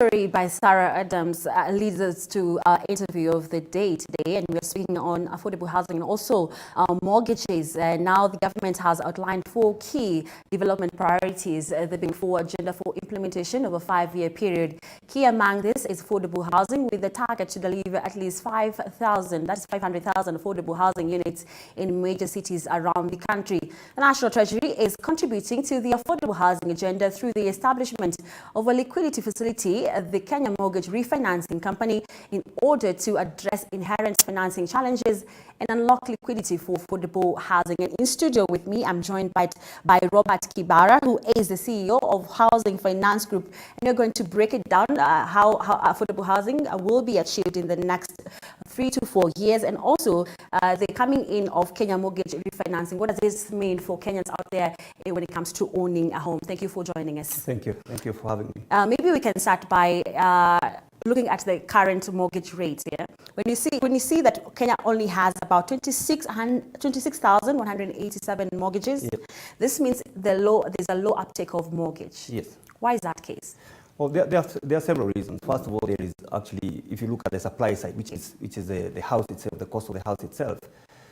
story by Sarah Adams leads us to our interview of the day today, and we're speaking on affordable housing and also mortgages. Now the government has outlined 4 key development priorities, the Big 4 agenda for implementation over a 5-year period. Key among this is affordable housing, with the target to deliver at least 5,000, that's 500,000 affordable housing units in major cities around the country. The National Treasury is contributing to the affordable housing agenda through the establishment of a liquidity facility, the Kenya Mortgage Refinancing Company, in order to address inherent financing challenges and unlock liquidity for affordable housing. And in studio with me, I'm joined by Robert Kibaara, who is the CEO of Housing Finance Group. And we're going to break it down, how affordable housing will be achieved in the next 3 to 4 years, and also the coming in of Kenya Mortgage Refinancing. What does this mean for Kenyans out there when it comes to owning a home? Thank you for joining us. Thank you. Thank you for having me. Maybe we can start by looking at the current mortgage rates here. When you see that Kenya only has about 26,187 mortgages, yep. This means there's a low uptake of mortgage. Yes. Why is that case? Well, there are several reasons. First of all, there is actually, if you look at the supply side, which is the house itself, the cost of the house itself.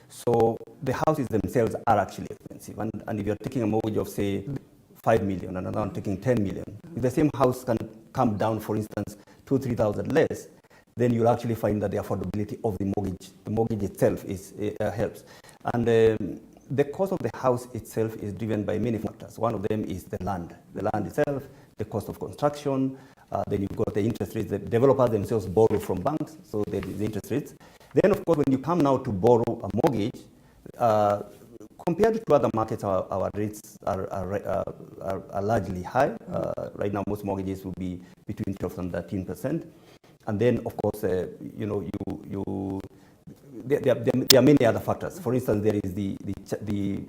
So the houses themselves are actually expensive, and if you're taking a mortgage of, say, 5 million and another one taking 10 million, if the same house can come down, for instance, 2,000-3,000 less, then you'll actually find that the affordability of the mortgage itself helps. And the cost of the house itself is driven by many factors. One of them is the land itself, the cost of construction. Then you've got the interest rates. The developers themselves borrow from banks, so there is interest rates. Then, of course, when you come now to borrow a mortgage, compared to other markets, our rates are largely high. Right now, most mortgages will be between 12 and 13%. And then, of course, there are many other factors. For instance, there is the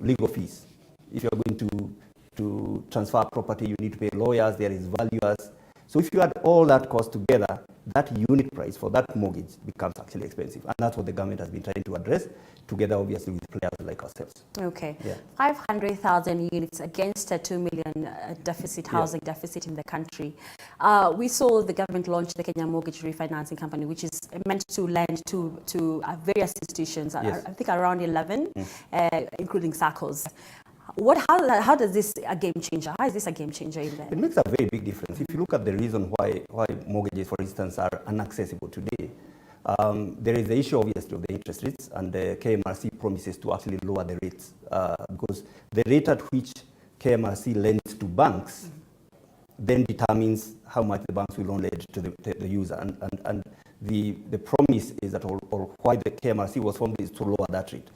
legal fees. If you're going to transfer property, you need to pay lawyers. There is valuers. So if you add all that cost together, that unit price for that mortgage becomes actually expensive. And that's what the government has been trying to address, together obviously with players like ourselves. Okay. Yeah. 500,000 units against a 2 million housing deficit in the country. We saw the government launch the Kenya Mortgage Refinancing Company, which is meant to lend to various institutions, yes. I think around 11, including SACCOs. How does this a game changer? How is this a game changer in there? It makes a very big difference. If you look at the reason why mortgages, for instance, are inaccessible today, there is the issue, obviously, of the interest rates, and the KMRC promises to actually lower the rates because the rate at which KMRC lends to banks then determines how much the banks will loan to the user, and the promise is that, or why the KMRC was formed, is to lower that rate.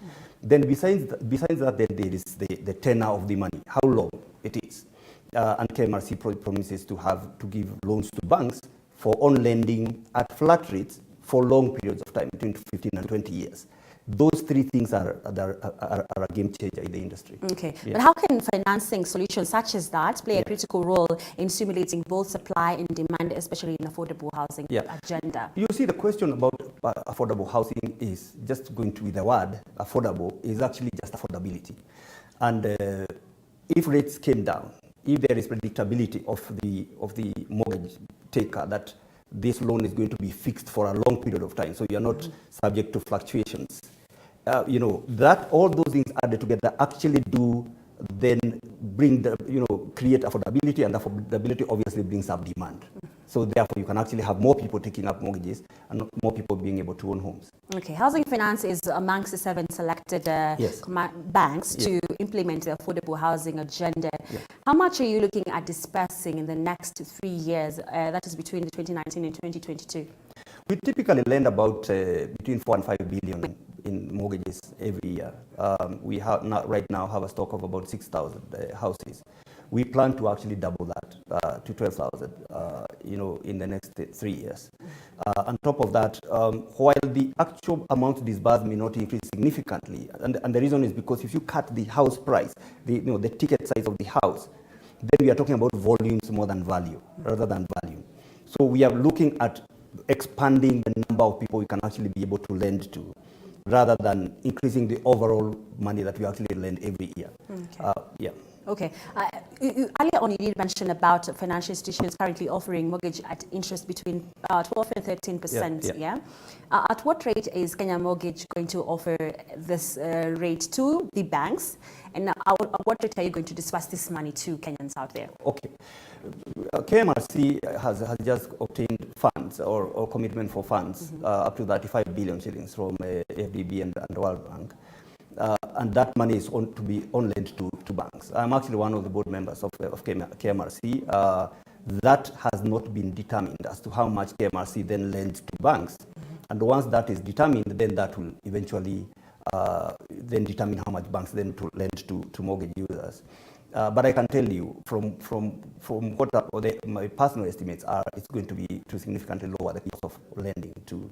Then besides that, then there is the tenor of the money, how long it is. And KMRC promises to give loans to banks for on lending at flat rates for long periods of time, between 15 and 20 years. Those 3 things are a game changer in the industry. Okay, yeah. But how can financing solutions such as that play a critical role in stimulating both supply and demand, especially in affordable housing agenda? You see, the question about affordable housing is just going to be the word affordable is actually just affordability. And if rates came down, if there is predictability of the mortgage taker that this loan is going to be fixed for a long period of time, so you are not subject to fluctuations. That all those things added together actually do then bring create affordability, and affordability obviously brings up demand. So therefore, you can actually have more people taking up mortgages and more people being able to own homes. Okay, Housing Finance is amongst the 7 selected banks to implement the affordable housing agenda. How much are you looking at dispersing in the next 3 years, that is between 2019 and 2022? We typically lend about between 4 and 5 billion in mortgages every year. We right now have a stock of about 6,000 houses. We plan to actually double that to 12,000, in the next 3 years. On top of that, while the actual amount disbursed may not increase significantly, and the reason is because if you cut the house price, the ticket size of the house, then we are talking about volumes more than value, rather than value. So we are looking at expanding the number of people we can actually be able to lend to, rather than increasing the overall money that we actually lend every year. Okay. Okay. Earlier on, you did mention about financial institutions currently offering mortgage at interest between 12 and 13%. Yeah. At what rate is Kenya Mortgage going to offer this rate to the banks? And at what rate are you going to disperse this money to Kenyans out there? Okay. KMRC has just obtained funds or commitment for funds up to 35 billion shillings from FDB and World Bank. And that money is to be lent to banks. I'm actually one of the board members of KMRC. That has not been determined as to how much KMRC then lends to banks. And once that is determined, then that will eventually then determine how much banks then to lend to mortgage users. But I can tell you from what my personal estimates are, it's going to be to significantly lower the cost of lending to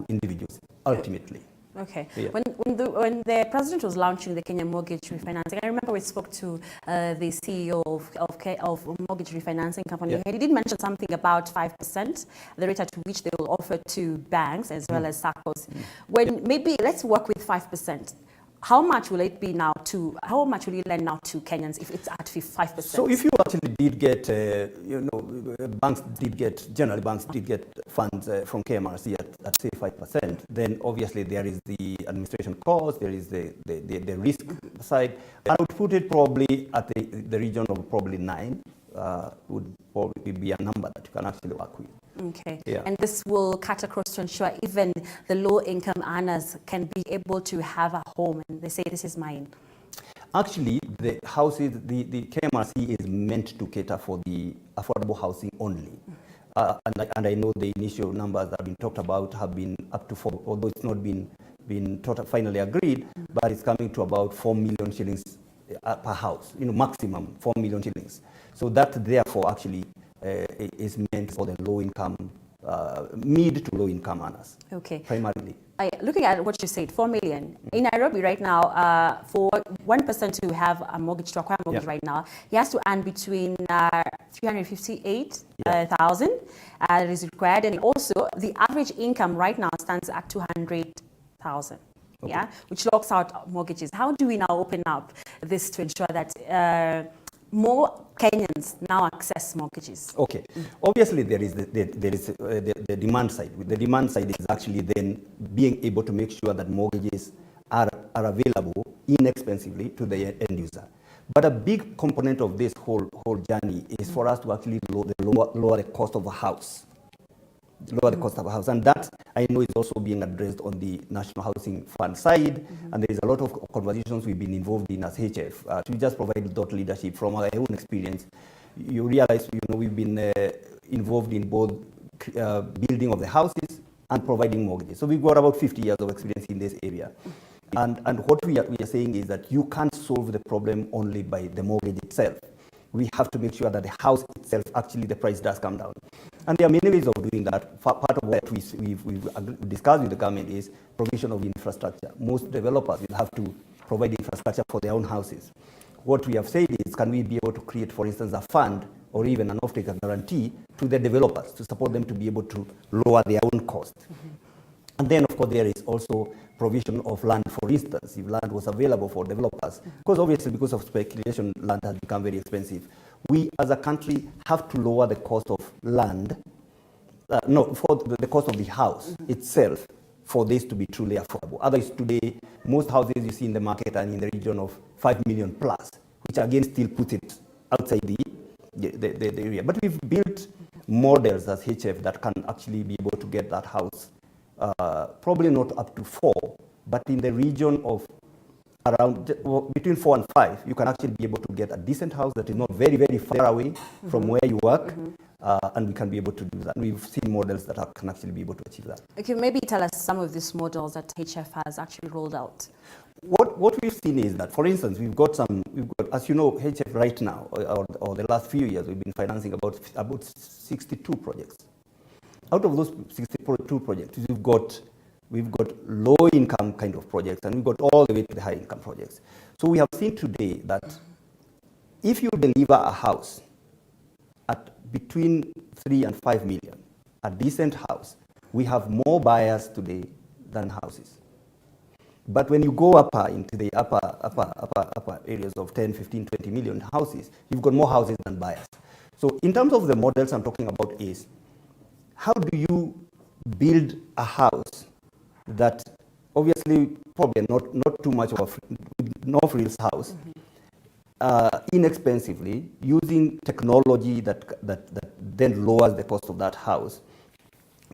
individuals ultimately. Okay. Yeah. When the president was launching the Kenya Mortgage Refinancing, I remember we spoke to the CEO of Mortgage Refinancing Company. Yeah. He did mention something about 5%, the rate at which they will offer to banks as well as SACCOs. When maybe let's work with 5%. How much will it be now how much will you lend now to Kenyans if it's at 5%? So if you actually did get, generally banks did get funds from KMRC at say 5%, then obviously there is the administration cost, there is the risk side. I would put it probably at the region of probably 9 would probably be a number that you can actually work with. Okay. Yeah. And this will cut across to ensure even the low-income earners can be able to have a home and they say, this is mine. Actually, the houses, the KMRC is meant to cater for the affordable housing only. And I know the initial numbers that have been talked about have been up to 4, although it's not been finally agreed, but it's coming to about 4 million shillings per house, maximum 4 million shillings. So that therefore actually is meant for the low-income, mid to low-income earners. Okay. Primarily. Looking at what you said, 4 million. In Nairobi right now, for one person to have a mortgage, to acquire a mortgage right now, he has to earn between 358,000 that is required. And also, the average income right now stands at 200,000. Okay. Yeah, which locks out mortgages. How do we now open up this to ensure that more Kenyans now access mortgages? Okay. Obviously, there is the demand side. The demand side is actually then being able to make sure that mortgages are available inexpensively to the end user. But a big component of this whole journey is for us to actually lower the cost of a house. Lower the cost of a house. And that, I know, is also being addressed on the National Housing Fund side. And there is a lot of conversations we've been involved in as HF to just provide thought leadership from our own experience. You realize, we've been involved in both building of the houses and providing mortgages. So we've got about 50 years of experience in this area. And what we are saying is that you can't solve the problem only by the mortgage itself. We have to make sure that the house itself, actually the price does come down. And there are many ways of doing that. Part of what we've discussed with the government is provision of infrastructure. Most developers will have to provide infrastructure for their own houses. What we have said is, can we be able to create, for instance, a fund or even an off-taker guarantee to the developers to support them to be able to lower their own cost? And then, of course, there is also provision of land, for instance, if land was available for developers. Because obviously, because of speculation, land has become very expensive. We, as a country, have to lower the cost of land, for the cost of the house itself, for this to be truly affordable. Otherwise, today, most houses you see in the market are in the region of 5 million plus, which again still puts it outside the area. But we've built models as HF that can actually be able to get that house probably not up to 4, but in the region of around between 4 and 5, you can actually be able to get a decent house that is not very, very far away from where you work, and we can be able to do that. We've seen models that can actually be able to achieve that. Okay, maybe tell us some of these models that HF has actually rolled out. What we've seen is that, for instance, we've got, as you know, HF right now, or the last few years, we've been financing about 62 projects. Out of those 62 projects, we've got low-income kind of projects, and we've got all the way to the high-income projects. So we have seen today that if you deliver a house at between 3 and 5 million, a decent house, we have more buyers today than houses. But when you go into the upper areas of 10, 15, 20 million houses, you've got more houses than buyers. So in terms of the models I'm talking about is, how do you build a house that obviously probably not too much of no frills house, inexpensively, using technology that then lowers the cost of that house,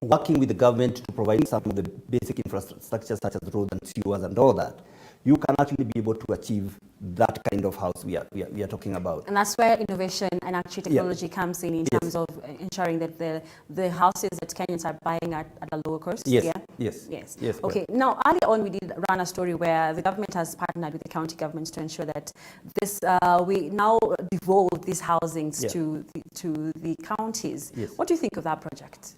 working with the government to provide some of the basic infrastructure such as roads and sewers and all that, you can actually be able to achieve that kind of house we are talking about. And that's where innovation and actually technology comes in terms of ensuring that the houses that Kenyans are buying at a lower cost. Yes. Okay. Now, earlier on, we did run a story where the government has partnered with the county governments to ensure that this we now devolve these housings to the counties. Yes. What do you think of that project?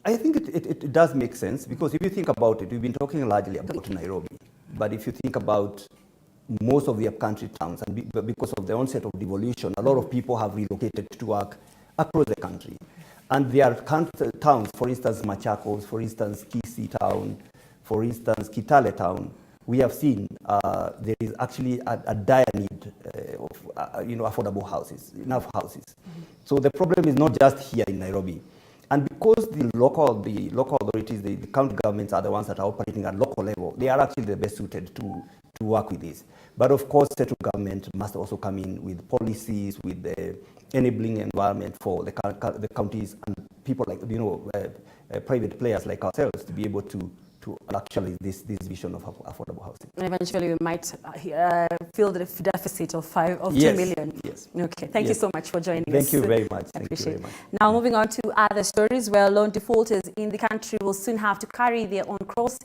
I think it does make sense, because if you think about it, we've been talking largely about Nairobi, but if you think about most of the upcountry towns, and because of the onset of devolution, a lot of people have relocated to work across the country. And there are towns, for instance, Machakos, for instance, Kisii town, for instance, Kitale town, we have seen there is actually a dire need of affordable houses, enough houses. So the problem is not just here in Nairobi. And because the local authorities, the county governments are the ones that are operating at local level, they are actually the best suited to work with this. But of course, central government must also come in with policies, with the enabling environment for the counties and people like, private players like ourselves to be able to actualize this vision of affordable housing. And eventually we might fill the deficit of 2 million. Yes. Okay. Thank you so much for joining us. Thank you very much. I appreciate it. Now moving on to other stories where loan defaulters in the country will soon have to carry their own cross